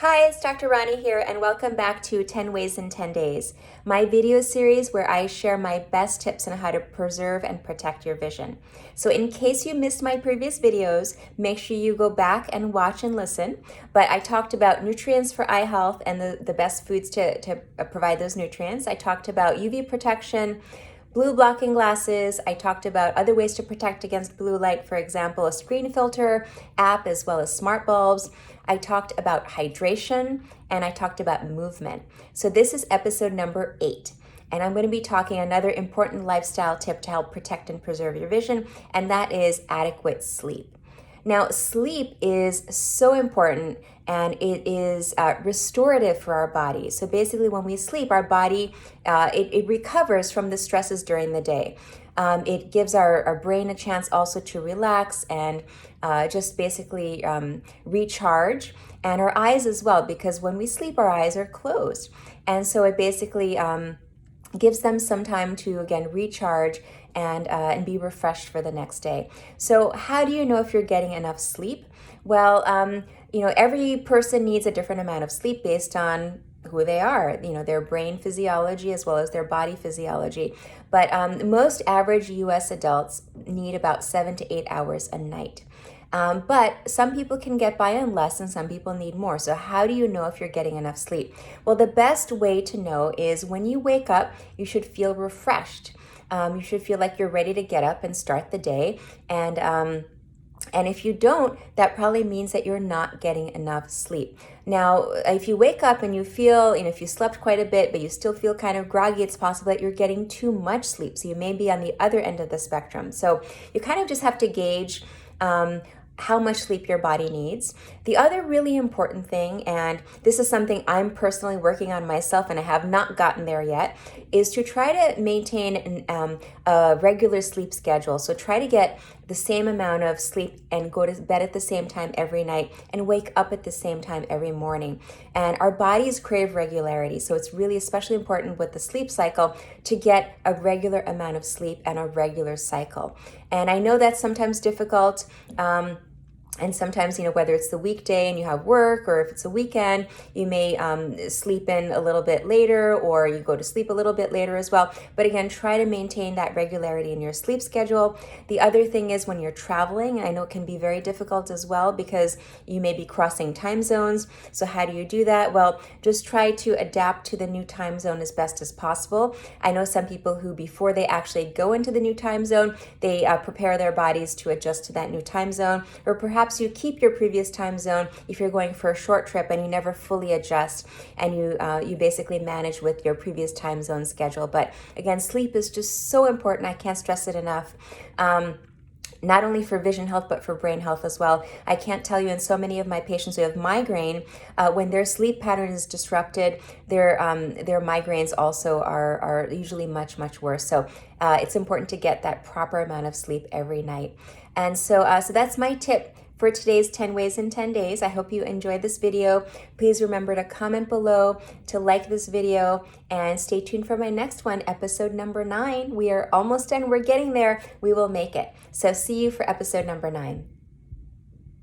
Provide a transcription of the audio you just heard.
Hi, it's Dr. Rani here, and welcome back to 10 Ways in 10 Days, my video series where I share my best tips on how to preserve and protect your vision. So in case you missed my previous videos, make sure you go back and watch and listen. But I talked about nutrients for eye health and the best foods to provide those nutrients. I talked about UV protection, blue blocking glasses. I talked about other ways to protect against blue light, for example, a screen filter app as well as smart bulbs. I talked about hydration and I talked about movement. So this is episode number 8. And I'm going to be talking another important lifestyle tip to help protect and preserve your vision, and that is adequate sleep. Now, sleep is so important and it is restorative for our body. So basically when we sleep, our body, it recovers from the stresses during the day. It gives our brain a chance also to relax and just basically recharge, and our eyes as well, because when we sleep, our eyes are closed. And so it basically gives them some time to, again, recharge and be refreshed for the next day. So how do you know if you're getting enough sleep? Well, every person needs a different amount of sleep based on who they are, their brain physiology as well as their body physiology. But most average US adults need about 7 to 8 hours a night. But some people can get by on less and some people need more. So how do you know if you're getting enough sleep? Well, the best way to know is when you wake up, you should feel refreshed. You should feel like you're ready to get up and start the day. And if you don't, that probably means that you're not getting enough sleep. Now, if you wake up and you feel, if you slept quite a bit, but you still feel kind of groggy, it's possible that you're getting too much sleep. So you may be on the other end of the spectrum. So you kind of just have to gauge how much sleep your body needs. The other really important thing, and this is something I'm personally working on myself and I have not gotten there yet, is to try to maintain a regular sleep schedule. So try to get the same amount of sleep and go to bed at the same time every night and wake up at the same time every morning. And our bodies crave regularity. So it's really especially important with the sleep cycle to get a regular amount of sleep and a regular cycle. And I know that's sometimes difficult. And sometimes, whether it's the weekday and you have work, or if it's a weekend, you may sleep in a little bit later, or you go to sleep a little bit later as well. But again, try to maintain that regularity in your sleep schedule. The other thing is when you're traveling, I know it can be very difficult as well because you may be crossing time zones. So how do you do that? Well, just try to adapt to the new time zone as best as possible. I know some people who, before they actually go into the new time zone, they prepare their bodies to adjust to that new time zone, or perhaps you keep your previous time zone if you're going for a short trip and you never fully adjust, and you basically manage with your previous time zone schedule. But again, sleep is just so important. I can't stress it enough. Not only for vision health, but for brain health as well. I can't tell you, in so many of my patients who have migraine, when their sleep pattern is disrupted, their migraines also are usually much, much worse. So it's important to get that proper amount of sleep every night. And so that's my tip for today's 10 Ways in 10 Days. I hope you enjoyed this video. Please remember to comment below, to like this video, and stay tuned for my next one, episode number 9. We are almost done. We're getting there. We will make it. So see you for episode number 9.